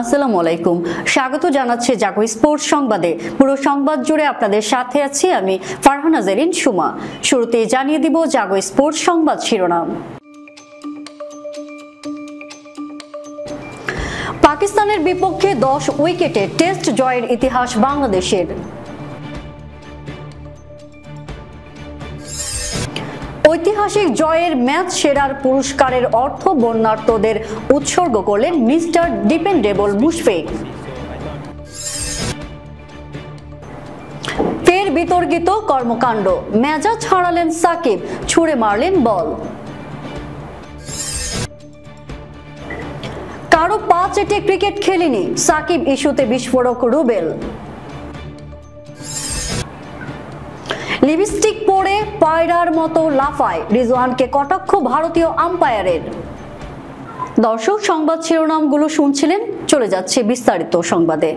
আসসালামু আলাইকুম। স্বাগত জানাচ্ছি জাগো স্পোর্টস সংবাদে। পুরো সংবাদ জুড়ে আপনাদের সাথে আছি আমি ফারহানা জেরিন সুমা। শুরুতেই জানিয়ে দিব জাগো স্পোর্টস সংবাদ শিরোনাম। পাকিস্তানের বিপক্ষে 10 উইকেটে টেস্ট জয়ের ইতিহাস বাংলাদেশের। ঐতিহাসিক জয়ের ম্যাচ সেরার পুরস্কারের অর্থ বন্যার্তদের উৎসর্গ করলেন মিস্টার ডিপেন্ডেবল মুশফিক। ফের বিতর্কিত কর্মকাণ্ড, মেজাজ হারালেন সাকিব, ছুঁড়ে মারলেন বল। কারো পা চেটে ক্রিকেট খেলেনি, সাকিব ইস্যুতে বিস্ফোরক রুবেল। লিপস্টিক পরে পায়রার মতো লাফায়, রিজওয়ানকে কটাক্ষ ভারতীয় আম্পায়ারের। দর্শক, সংবাদ শিরোনামগুলো শুনছিলেন, চলে যাচ্ছে বিস্তারিত সংবাদে।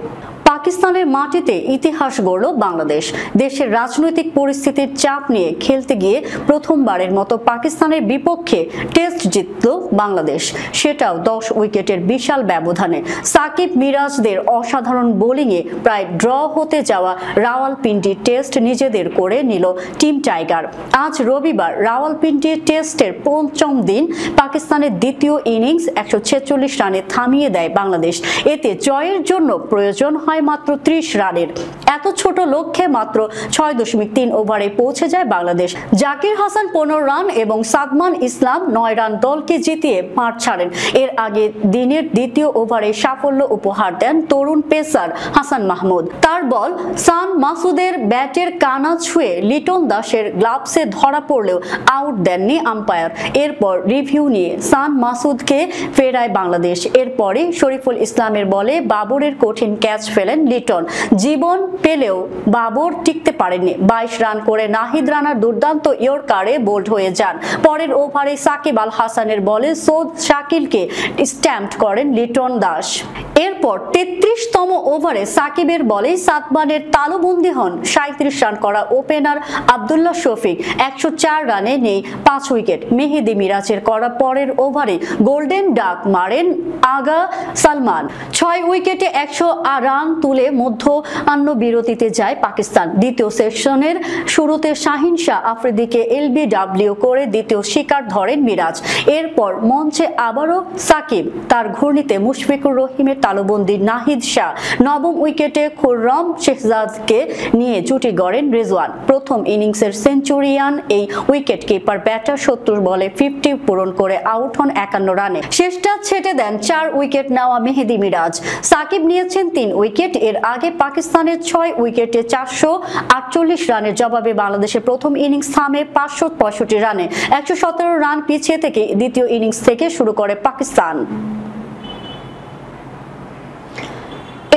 পাকিস্তানের মাটিতে ইতিহাস গড়ল বাংলাদেশ। দেশের রাজনৈতিক পরিস্থিতির চাপ নিয়ে খেলতে গিয়ে প্রথমবারের মতো পাকিস্তানের বিপক্ষে টেস্ট জিতল বাংলাদেশ, সেটাও 10 উইকেটের বিশাল ব্যবধানে। সাকিব মিরাজদের অসাধারণ বোলিংয়ে প্রায় ড্র হতে যাওয়া রাওয়ালপিন্ডি টেস্ট নিজেদের করে নিল টিম টাইগার। আজ রবিবার রাওয়ালপিন্ডি টেস্টের পঞ্চম দিন পাকিস্তানের দ্বিতীয় ইনিংস 146 রানে থামিয়ে দেয় বাংলাদেশ। এতে জয়ের জন্য প্রয়োজন হয় মাত্র 30 রানের। এত ছোট লক্ষ্যে মাত্র 6.3 ওভারে পৌঁছে যায় বাংলাদেশ। জাকির হাসান 15 রান এবং সাদমান ইসলাম 9 রান দলকে জিতিয়ে মাঠ ছাড়েন। এর আগে দিনের দ্বিতীয় ওভারে সাফল্য উপহার দেন তরুণ পেসার হাসান মাহমুদ। তার বল সান মাসুদের ব্যাটের কানা ছুঁয়ে লিটন দাসের গ্লাভসে ধরা পড়লেও আউট দেননি আম্পায়ার। এরপর রিভিউ নিয়ে সান মাসুদকে ফেরায় বাংলাদেশ। এরপরে শরীফুল ইসলামের বলে বাবরের কঠিন ক্যাচ ফেলেন লিটন। জীবন পেলেও বাবর টিকতে পারেননি। 22 রান করে নাহিদ রানার দুর্দান্ত ইয়র্কারে বোল্ড হয়ে যান। পরের ওভারে সাকিব আল হাসানের বলে সৌদ শাকিলকে স্ট্যাম্প করেন লিটন দাস। এরপর 33তম ওভারে সাকিবের বলে সাদমানের তালুবন্দী হন 37 রান করা ওপেনার আব্দুল্লাহ শফিক। 104 রানে নেই 5 উইকেট। মেহেদি মিরাজের করা পরের ওভারে গোল্ডেন ডাক মারেন আগা সালমান। 6 উইকেটে 100 রান তুলে মধ্যাহ্ন বিরতিতে যায় পাকিস্তান। দ্বিতীয় সেশনের শুরুতে শাহিন শাহ আফ্রিদিকে এলবিডব্লিউ করে দ্বিতীয় শিকার ধরেন মিরাজ। এরপর মঞ্চে আবারও সাকিব, তার ঘূর্ণিতে মুশফিকুর রহিমের তালুবন্দী নাহিদ শাহ। নবম উইকেটে খুররম শেহজাদকে নিয়ে জুটি গড়েন রিজওয়ান। প্রথম ইনিংসের সেঞ্চুরিয়ান এই উইকেট কিপার ব্যাটার 70 বলে 50 পূরণ করে আউট হন 51 রানে। শেষটা ছেটে দেন 4 উইকেট নেওয়া মেহেদি মিরাজ। সাকিব নিয়েছেন 3 উইকেট। এর আগে পাকিস্তানের 6 উইকেটে 448 রানের জবাবে বাংলাদেশের প্রথম ইনিংস থামে 565 রানে। 117 রান পিছিয়ে থেকে দ্বিতীয় ইনিংস থেকে শুরু করে পাকিস্তান।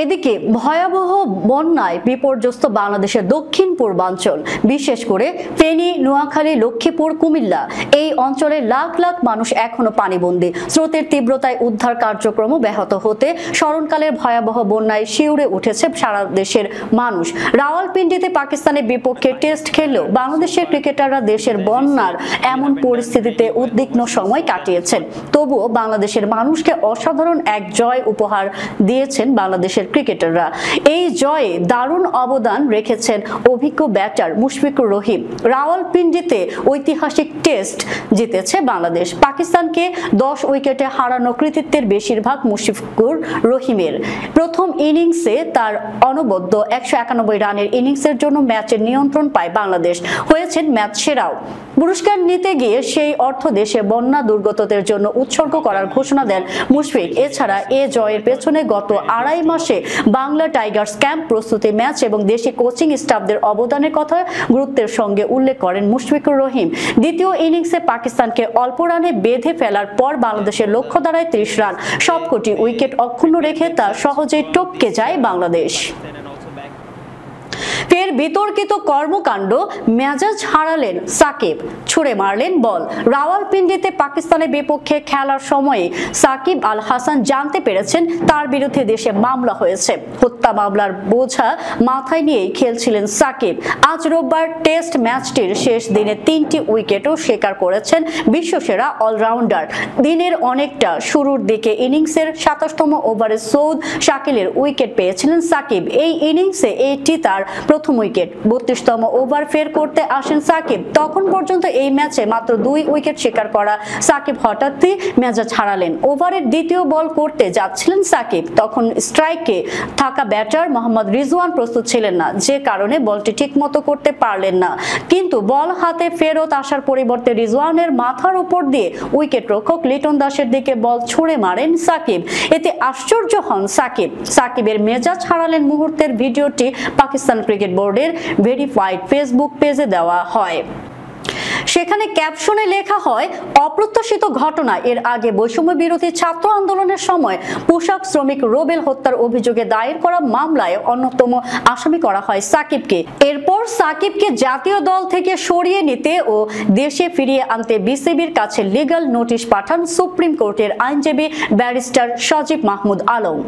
এদিকে ভয়াবহ বন্যায় বিপর্যস্ত বাংলাদেশের দক্ষিণ পূর্বাঞ্চল, বিশেষ করে ফেনী, নোয়াখালী, লক্ষ্মীপুর, কুমিল্লা। এই অঞ্চলে লাখ লাখ মানুষ এখনো পানিবন্দী। স্রোতের তীব্রতায় উদ্ধার কার্যক্রম ব্যাহত হতে স্মরণকালের ভয়াবহ বন্যায় শিউরে উঠেছে সারা দেশের মানুষ। রাওয়ালপিন্ডিতে পাকিস্তানের বিপক্ষে টেস্ট খেললেও বাংলাদেশের ক্রিকেটাররা দেশের বন্যার এমন পরিস্থিতিতে উদ্বিগ্ন সময় কাটিয়েছেন। তবুও বাংলাদেশের মানুষকে অসাধারণ এক জয় উপহার দিয়েছেন বাংলাদেশের ক্রিকেটাররা। এই জয়ে দারুণ অবদান রেখেছেন অভিজ্ঞ ব্যাটার মুশফিকুর রহিম। রাওয়ালপিন্ডিতে ঐতিহাসিক টেস্ট জিতেছে বাংলাদেশ। পাকিস্তানকে 10 উইকেটে হারানো কৃতিত্বের বেশিরভাগ মুশফিকুর রহিমের। প্রথম ইনিংসে তার অনবদ্য 191 রানের ইনিংসের জন্য ম্যাচের নিয়ন্ত্রণ পায় বাংলাদেশ, হয়েছেন ম্যাচ সেরাও। পুরস্কার নিতে গিয়ে সেই অর্থ দেশে বন্যা দুর্গতদের জন্য উৎসর্গ করার ঘোষণা দেন মুশফিক। এছাড়া এ জয়ের পেছনে গত 2.5 মাসে বাংলা টাইগার্স ক্যাম্প প্রস্তুতি, ম্যাচ এবং দেশি কোচিং স্টাফদের অবদানের কথা গুরুত্বের সঙ্গে উল্লেখ করেন মুশফিকুর রহিম। দ্বিতীয় ইনিংসে পাকিস্তানকে অল্প রানে বেঁধে ফেলার পর বাংলাদেশের লক্ষ্য দাঁড়ায় 30 রান। সবকটি উইকেট অক্ষুণ্ণ রেখে তা সহজেই টপকে যায় বাংলাদেশ। ফের বিতর্কিত কর্মকাণ্ড, মেজাজ হারালেন সাকিব, ছুড়ে মারলেন বল। রাওয়ালপিন্ডিতে পাকিস্তানের বিপক্ষে খেলার সময়ে সাকিব আল হাসান জানতে পেরেছেন তার বিরুদ্ধে দেশে মামলা হয়েছে। হত্যা মামলার বোঝা মাথায় নিয়েই খেলছিলেন সাকিব। আজ রোববার টেস্ট ম্যাচটির শেষ দিনে 3টি উইকেটও শিকার করেছেন বিশ্বসেরা অলরাউন্ডার। দিনের অনেকটা শুরুর দিকে ইনিংসের 27তম ওভারে সৌদ শাকিলের উইকেট পেয়েছিলেন সাকিব। এই ইনিংসে এটি তার প্রথম উইকেট। 32তম ওভার ফের করতে আসেন সাকিব। তখন পর্যন্ত এই ম্যাচে মাত্র 2 উইকেট শিকার করা সাকিব হঠাৎই মেজাজ হারালেন। ওভারের দ্বিতীয় বল করতে যাচ্ছিলেন সাকিব, তখন স্ট্রাইকে থাকা ব্যাটার মোহাম্মদ রিজওয়ান প্রস্তুত ছিলেন না, যে কারণে বলটি ঠিকমতো করতে পারলেন না। কিন্তু বল হাতে ফেরত আসার পরিবর্তে রিজওয়ানের মাথার উপর দিয়ে উইকেট রক্ষক লিটন দাসের দিকে বল ছুঁড়ে মারেন সাকিব। এতে আশ্চর্য হন সাকিব। সাকিবের মেজাজ হারালেন মুহূর্তের ভিডিওটি পাকিস্তান ক্রিকেট বোর্ডের ভেরিফাইড ফেসবুক পেজে দেওয়া হয়। সেখানে ক্যাপশনে লেখা হয়, অপ্রত্যাশিত ঘটনা। এর আগে বৈষম্য বিরোধী ছাত্র আন্দোলনের সময় পোশাক শ্রমিক রুবেল হত্যার অভিযোগে দায়ের করা মামলায় অন্যতম আসামি করা হয় সাকিবকে। এরপর সাকিবকে জাতীয় দল থেকে সরিয়ে নিতে ও দেশে ফিরিয়ে আনতে বিসিবির কাছে লিগ্যাল নোটিশ পাঠান সুপ্রিম কোর্টের আইনজীবী ব্যারিস্টার সজীব মাহমুদ আলম।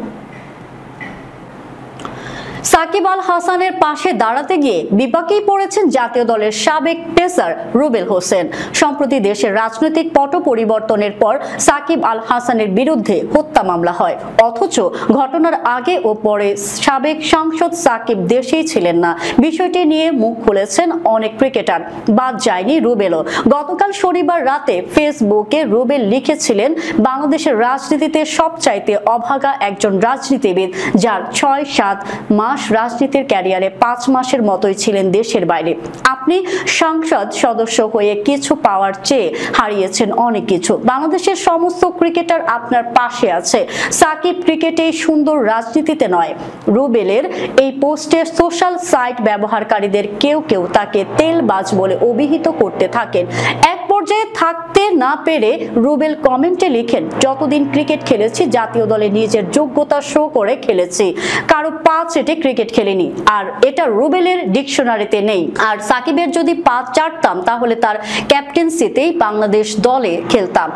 সাকিব আল হাসানের পাশে দাঁড়াতে গিয়ে বিপাকেই পড়েছেন জাতীয় দলের সাবেক পেসার রুবেল হোসেন। সম্প্রতি দেশের রাজনৈতিক পট পরিবর্তনের পর সাকিব আল হাসানের বিরুদ্ধে হত্যা মামলা হয়, অথচ ঘটনার আগে ও পরে সাবেক সাংসদ সাকিব দেশেই ছিলেন না। বিষয়টি নিয়ে মুখ খুলেছেন অনেক ক্রিকেটার, বাদ যায়নি রুবেলও। গতকাল শনিবার রাতে ফেসবুকে রুবেল লিখেছিলেন, বাংলাদেশের রাজনীতিতে সবচাইতে অভাগা একজন রাজনীতিবিদ, যার 6-7 মাস রাজনীতির ক্যারিয়ারে 5 মাসের মতোই ছিলেন দেশের বাইরে। আপনি সংসদ সদস্য হয়ে কিছু পাওয়ার চেয়ে হারিয়েছেন অনেক কিছু। বাংলাদেশের সমস্ত ক্রিকেটার আপনার পাশে আছে। সাকিব ক্রিকেটেই সুন্দর, রাজনীতিতে নয়। রুবেলের এই পোস্টে সোশ্যাল সাইট ব্যবহারকারীদের কেউ কেউ তাকে তেলবাজ বলে অভিহিত করতে থাকেন। এক পর্যায়ে থাকতে না পেরে রুবেল কমেন্টে লিখেন, যতদিন ক্রিকেট খেলেছি জাতীয় দলে নিজের যোগ্যতা শো করে খেলেছি, কারো পা চেটে ক্রিকেট খেলেনি। আর এটা রুবেলের ডিকশনারিতে নেই। আর সাকিবের যদি পা চাটতাম তাহলে তার ক্যাপ্টেন্সিতেই বাংলাদেশ দলে খেলতাম।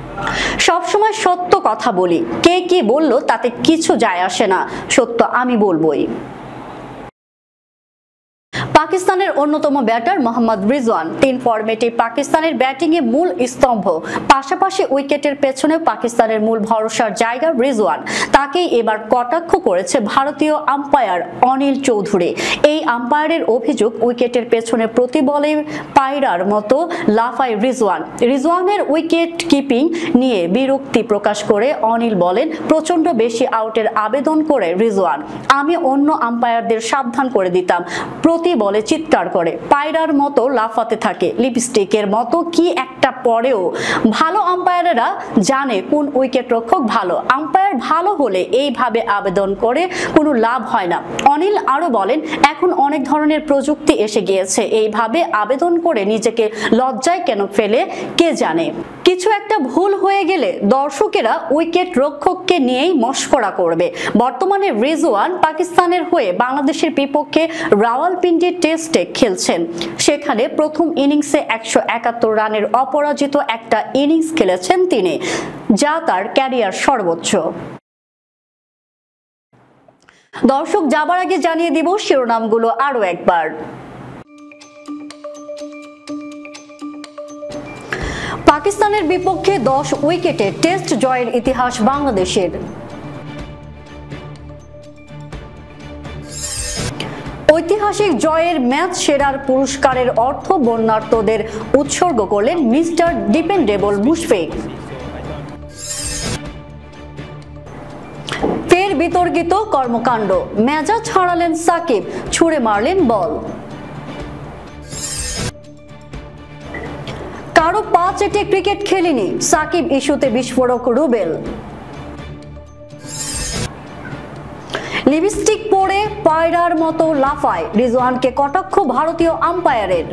সবসময় সত্য কথা বলি, কে কি বললো তাতে কিছু যায় আসে না, সত্য আমি বলবোই। পাকিস্তানের অন্যতম ব্যাটার মোহাম্মদ রিজওয়ান 3 ফরম্যাটে পাকিস্তানের ব্যাটিংয়ে মূল স্তম্ভ। পাশাপাশি উইকেটের পেছনে পাকিস্তানের মূল ভরসার জায়গা রিজওয়ান। তাকেই এবার কটাক্ষ করেছে ভারতীয় আম্পায়ার অনিল চৌধুরী। এই আম্পায়ারের অভিযোগ, উইকেটের পেছনে প্রতি বলে পায়রার মতো লাফায় রিজওয়ান। রিজওয়ানের উইকেট কিপিং নিয়ে বিরক্তি প্রকাশ করে অনিল বলেন, প্রচন্ড বেশি আউটের আবেদন করে রিজওয়ান। আমি অন্য আম্পায়ারদের সাবধান করে দিতাম, প্রতি বলে চিৎকার করে, পায়রার মতো লাফাতে থাকে, লিপস্টিকের মতো কি একটা পরেও। ভালো আম্পায়ারেরা জানে কোন উইকেট রক্ষক ভালো। আম্পায়ার ভালো হলে এইভাবে আবেদন করে কোনো লাভ হয় না। অনিল আরো বলেন, এখন অনেক ধরনের প্রযুক্তি এসে গিয়েছে, এইভাবে আবেদন করে নিজেকে লজ্জায় কেন ফেলে কে জানে। কিছু একটা ভুল হয়ে গেলে দর্শকেরা উইকেট রক্ষককে নিয়েই মশকরা করবে। বর্তমানে রিজওয়ান পাকিস্তানের হয়ে বাংলাদেশের বিপক্ষে রাওয়ালপিন্ডি টেস্টে খেলছেন। সেখানে প্রথম ইনিংসে 171 রানের অপরাজিত একটা ইনিংস খেলেছেন তিনি, যা তার ক্যারিয়ার সর্বোচ্চ। দর্শক, যাবার আগে জানিয়ে দিব শিরোনামগুলো আরো একবার। পাকিস্তানের বিপক্ষে 10 উইকেটে টেস্ট জয়ের ইতিহাস বাংলাদেশের। ঐতিহাসিক জয়ের ম্যাচ সেরার পুরস্কারের অর্থ বন্যার্তদের উৎসর্গ করলেন মিস্টার ডিপেন্ডেবল মুশফিক। ফের বিতর্কিত কর্মকাণ্ড, মেজাজ হারালেন সাকিব, ছুঁড়ে মারলেন বল। কারো পা চেটে ক্রিকেট খেলেনি, সাকিব ইস্যুতে বিস্ফোরক রুবেল। লিপস্টিক পরে পায়রার মতো লাফায়, রিজওয়ানকে কটাক্ষ ভারতীয় আম্পায়ারের।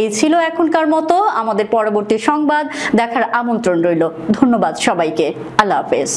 এই ছিল এখনকার মতো। আমাদের পরবর্তী সংবাদ দেখার আমন্ত্রণ রইল। ধন্যবাদ সবাইকে। আল্লাহ হাফেজ।